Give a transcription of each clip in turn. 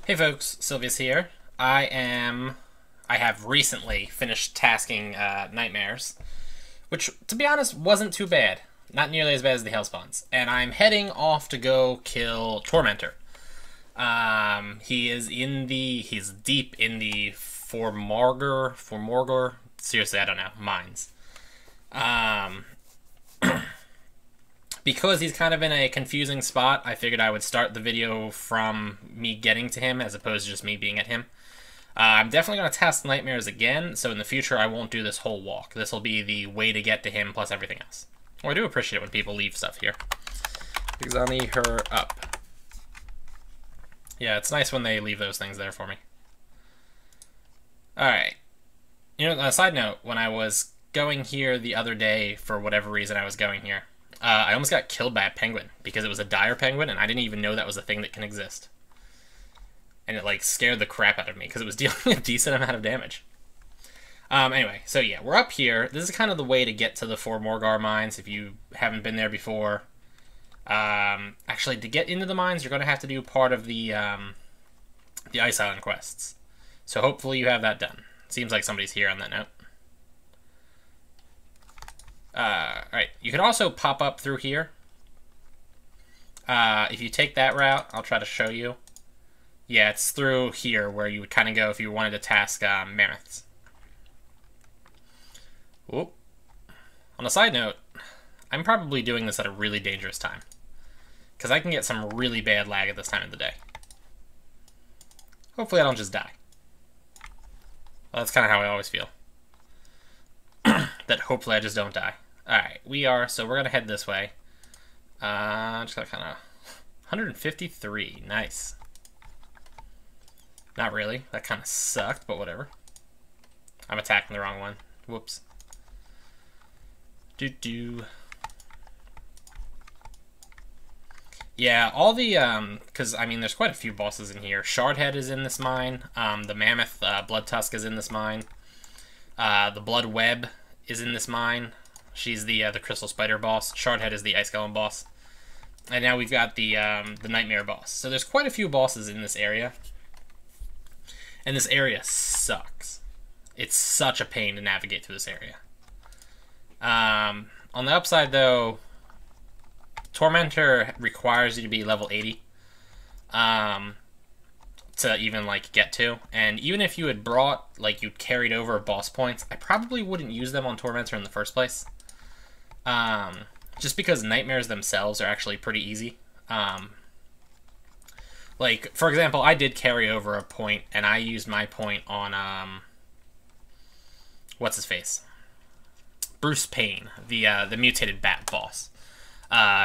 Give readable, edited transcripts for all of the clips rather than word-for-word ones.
Hey folks, Sylvia's here. I have recently finished tasking nightmares, which, to be honest, wasn't too bad. Not nearly as bad as the Hellspawns. And I'm heading off to go kill Tormentor. He's deep in the Formorgor, seriously, I don't know, mines. Um, because he's kind of in a confusing spot, I figured I would start the video from me getting to him as opposed to just me being at him. I'm definitely going to test nightmares again, so in the future I won't do this whole walk. This will be the way to get to him plus everything else. Well, I do appreciate it when people leave stuff here. Exani her up. Yeah, it's nice when they leave those things there for me. Alright. You know, on a side note, when I was going here the other day, for whatever reason I was going here, I almost got killed by a penguin because it was a dire penguin, and I didn't even know that was a thing that can exist. And it, like, scared the crap out of me because it was dealing a decent amount of damage. Anyway, so yeah, we're up here. This is kind of the way to get to the Formorgar mines if you haven't been there before. Actually, to get into the mines, you're going to have to do part of the Ice Island quests. So hopefully you have that done. Seems like somebody's here on that note. Alright, you can also pop up through here. If you take that route, I'll try to show you. Yeah, it's through here where you would kind of go if you wanted to task mammoths. Whoop. On a side note, I'm probably doing this at a really dangerous time, because I can get some really bad lag at this time of the day. Hopefully I don't just die. Well, that's kind of how I always feel. That hopefully I just don't die. Alright, so we're going to head this way. Just gotta kind of... 153, nice. Not really, that kind of sucked, but whatever. I'm attacking the wrong one. Whoops. Yeah, all the, because, I mean, there's quite a few bosses in here. Shardhead is in this mine. The Mammoth Blood Tusk is in this mine. The Blood Web is in this mine. She's the Crystal Spider boss. Shardhead is the Ice Golem boss. And now we've got the Nightmare boss. So there's quite a few bosses in this area. And this area sucks. It's such a pain to navigate through this area. On the upside, though, Tormentor requires you to be level 80 to even, like, get to. And even if you had brought, like, you carried over boss points, I probably wouldn't use them on Tormentor in the first place. Just because nightmares themselves are actually pretty easy. Like, for example, I did carry over a point, and I used my point on, what's his face? Bruce Payne, the mutated bat boss.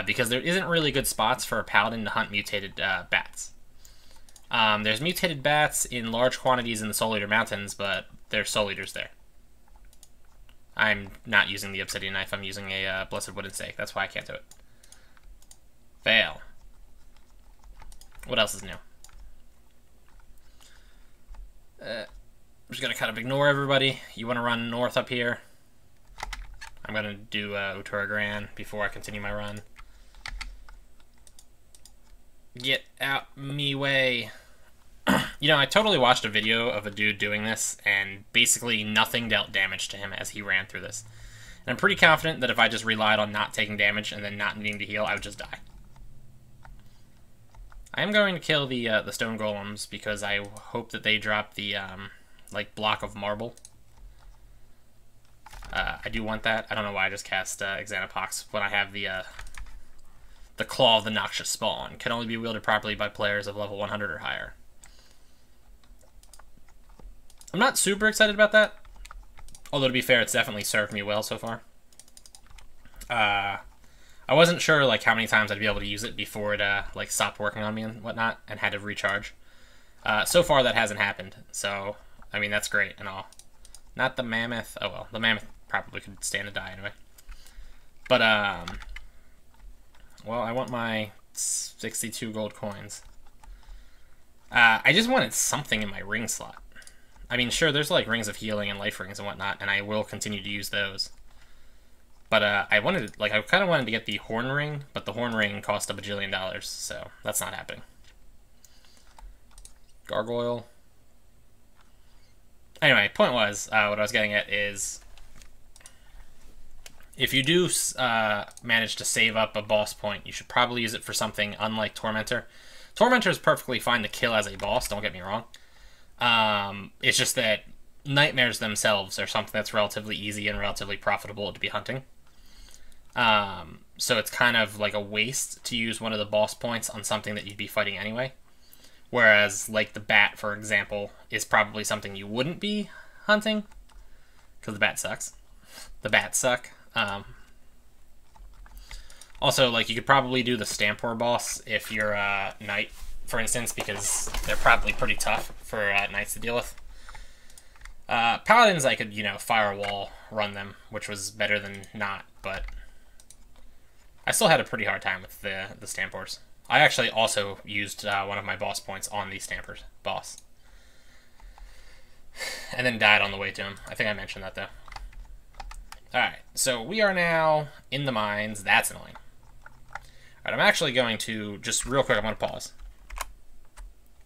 Because there isn't really good spots for a paladin to hunt mutated bats. There's mutated bats in large quantities in the Soul Eater Mountains, but there's Soul Eaters there. I'm not using the obsidian knife, I'm using a blessed wooden stake. That's why I can't do it. Fail. What else is new? I'm just gonna kind of ignore everybody. You want to run north up here? I'm gonna do Utura Gran before I continue my run. Get out me way. You know, I totally watched a video of a dude doing this, and basically nothing dealt damage to him as he ran through this. And I'm pretty confident that if I just relied on not taking damage and then not needing to heal, I would just die. I am going to kill the stone golems because I hope that they drop the like block of marble. I do want that. I don't know why I just cast Xanapox when I have the Claw of the Noxious Spawn. Can only be wielded properly by players of level 100 or higher. I'm not super excited about that. Although, to be fair, it's definitely served me well so far. I wasn't sure, like, how many times I'd be able to use it before it, like, stopped working on me and whatnot, and had to recharge. So far, that hasn't happened. So, I mean, that's great and all. Not the Mammoth. Oh, well, the Mammoth probably could stand to die anyway. But, well, I want my 62 gold coins. I just wanted something in my ring slot. I mean, sure, there's, like, rings of healing and life rings and whatnot, and I will continue to use those. But I wanted, like, I kind of wanted to get the horn ring, but the horn ring cost a bajillion dollars, so that's not happening. Gargoyle. Anyway, point was, what I was getting at is, if you do manage to save up a boss point, you should probably use it for something unlike Tormentor. Tormentor is perfectly fine to kill as a boss, don't get me wrong. It's just that nightmares themselves are something that's relatively easy and relatively profitable to be hunting. So it's kind of like a waste to use one of the boss points on something that you'd be fighting anyway. Whereas, like the bat, for example, is probably something you wouldn't be hunting, because the bat sucks. The bats suck. Also, like, you could probably do the Stampor boss if you're a knight, for instance, because they're probably pretty tough for knights to deal with. Paladins, I could, firewall run them, which was better than not, but I still had a pretty hard time with the Stampors. I actually also used one of my boss points on the Stampers boss. And then died on the way to him. I think I mentioned that, though. Alright, so we are now in the mines. That's annoying. Alright, I'm actually going to, just real quick, I'm going to pause.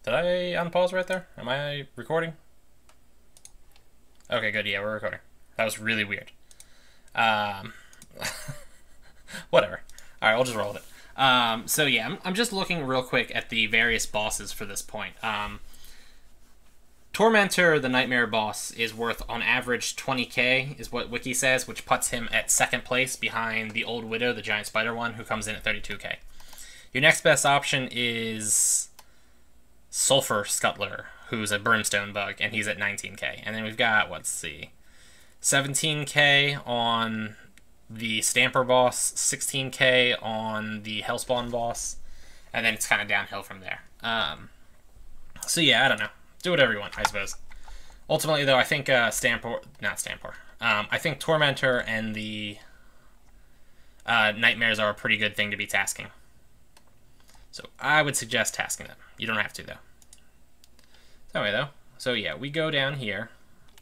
Did I unpause right there? Am I recording? Okay, good. Yeah, we're recording. That was really weird. Whatever. Alright, we'll just roll with it. So yeah, I'm just looking real quick at the various bosses for this point. Tormentor, the Nightmare boss, is worth on average 20k, is what Wiki says, which puts him at second place behind the Old Widow, the Giant Spider one, who comes in at 32k. Your next best option is Sulfur Scuttler, who's a Brimstone bug, and he's at 19k. And then we've got, let's see, 17k on the Stamper boss, 16k on the Hellspawn boss, and then it's kind of downhill from there. So yeah, I don't know. Do whatever you want, I suppose. Ultimately, though, I think I think Tormentor and the Nightmares are a pretty good thing to be tasking. So I would suggest tasking them. You don't have to, though. Anyway, though, so yeah, we go down here.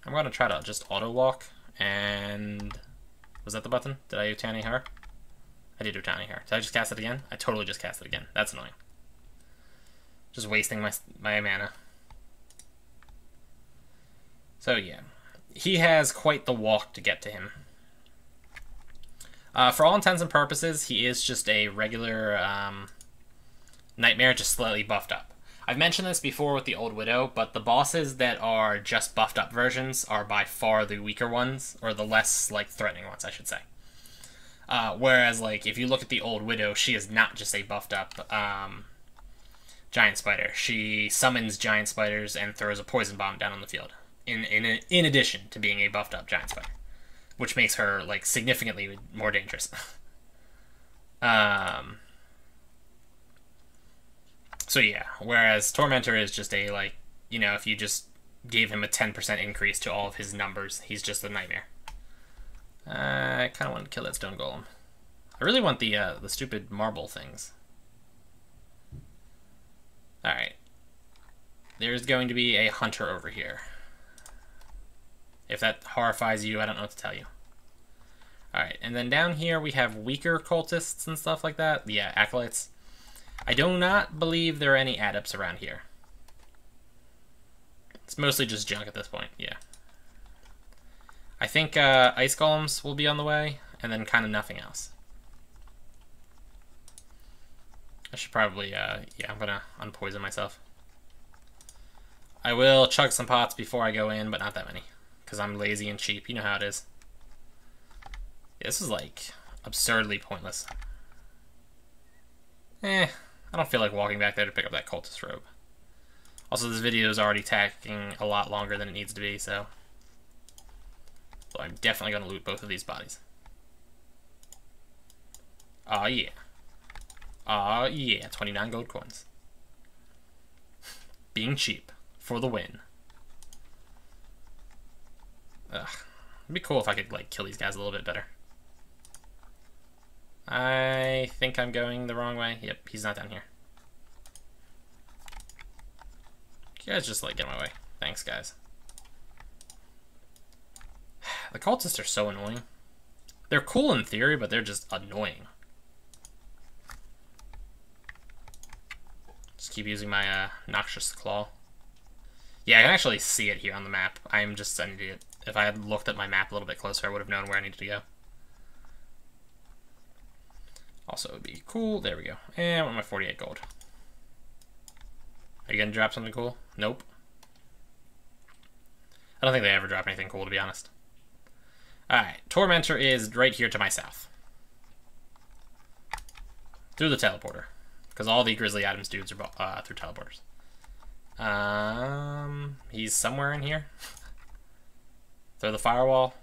I'm going to try to just auto-walk, and... Was that the button? Did I do Tiny Hair? I did do Tiny Hair. Did I just cast it again? I totally just cast it again. That's annoying. Just wasting my mana. So yeah. He has quite the walk to get to him. For all intents and purposes, he is just a regular Nightmare, just slightly buffed up. I've mentioned this before with the Old Widow, but the bosses that are just buffed up versions are by far the weaker ones, or the less, like, threatening ones, I should say. Whereas, like, if you look at the Old Widow, she is not just a buffed up giant spider. She summons giant spiders and throws a poison bomb down on the field, in addition to being a buffed up giant spider, which makes her, like, significantly more dangerous. So yeah, whereas Tormentor is just a, like, if you just gave him a 10% increase to all of his numbers, he's just a nightmare. I kind of want to kill that stone golem. I really want the stupid marble things. Alright. There's going to be a hunter over here. If that horrifies you, I don't know what to tell you. Alright, and then down here we have weaker cultists and stuff like that. Yeah, acolytes. I do not believe there are any adepts around here. It's mostly just junk at this point, yeah. I think ice golems will be on the way, and then kind of nothing else. I should probably, yeah, I'm gonna unpoison myself. I will chug some pots before I go in, but not that many, because I'm lazy and cheap. You know how it is. Yeah, this is, like, absurdly pointless. I don't feel like walking back there to pick up that cultist robe. Also, this video is already taking a lot longer than it needs to be, so I'm definitely going to loot both of these bodies. Aw, yeah. Aw, yeah, 29 gold coins. Being cheap for the win. Ugh. It'd be cool if I could, like, kill these guys a little bit better. I think I'm going the wrong way. Yep, he's not down here. You guys just, like, get in my way. Thanks, guys. The cultists are so annoying. They're cool in theory, but they're just annoying. Just keep using my noxious claw. Yeah, I can actually see it here on the map. I'm just an idiot. If I had looked at my map a little bit closer, I would have known where I needed to go. Also, it would be cool. There we go. And I want my 48 gold. Are you going to drop something cool? Nope. I don't think they ever drop anything cool, to be honest. Alright, Tormentor is right here to my south. Through the teleporter. Because all the Grizzly Adams dudes are through teleporters. He's somewhere in here. Through the firewall.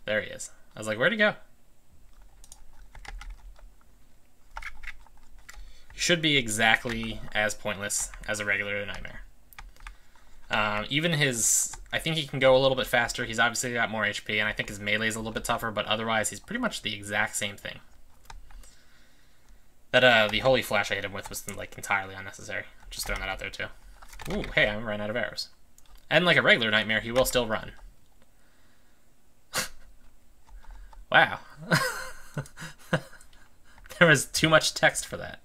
There he is. I was like, where'd he go? He should be exactly as pointless as a regular nightmare. Even his... I think he can go a little bit faster. He's obviously got more HP, and I think his melee is a little bit tougher, but otherwise he's pretty much the exact same thing. That, the Holy Flash I hit him with was, like, entirely unnecessary. Just throwing that out there, too. Ooh, hey, I ran out of arrows. And like a regular nightmare, he will still run. Wow. There was too much text for that.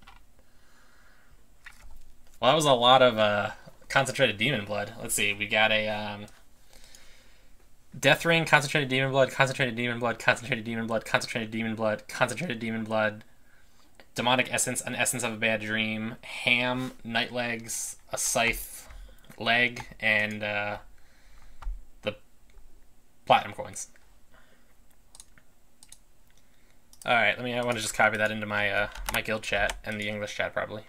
Well, that was a lot of, concentrated demon blood. Let's see, we got a, Death Ring, concentrated demon blood, concentrated demon blood, concentrated demon blood, concentrated demon blood, concentrated demon blood, demonic essence, an essence of a bad dream, ham, night legs, a scythe leg, and the platinum coins. Alright, I want to just copy that into my my guild chat and the English chat probably.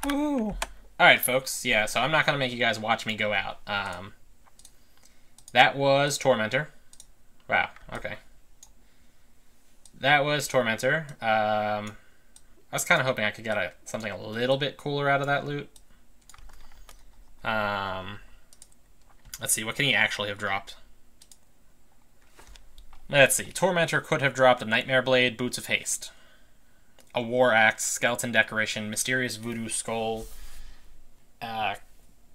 Woo! Alright folks, yeah, so I'm not gonna make you guys watch me go out. That was Tormentor. Wow, okay. That was Tormentor. I was kind of hoping I could get something a little bit cooler out of that loot. Let's see, what can he actually have dropped? Let's see, Tormentor could have dropped a Nightmare Blade, Boots of Haste, a War Axe, Skeleton Decoration, Mysterious Voodoo Skull,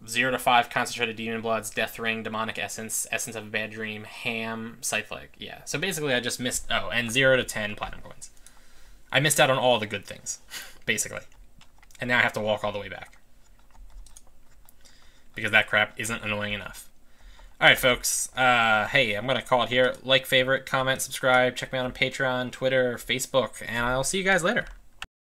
0 to 5 Concentrated Demon Bloods, Death Ring, Demonic Essence, Essence of a Bad Dream, Ham, Scythe Leg. Yeah, so basically I just missed... Oh, and 0 to 10 Platinum Coins. I missed out on all the good things, basically. And now I have to walk all the way back. Because that crap isn't annoying enough. Alright, folks. Hey, I'm going to call it here. Like, favorite, comment, subscribe. Check me out on Patreon, Twitter, Facebook, and I'll see you guys later.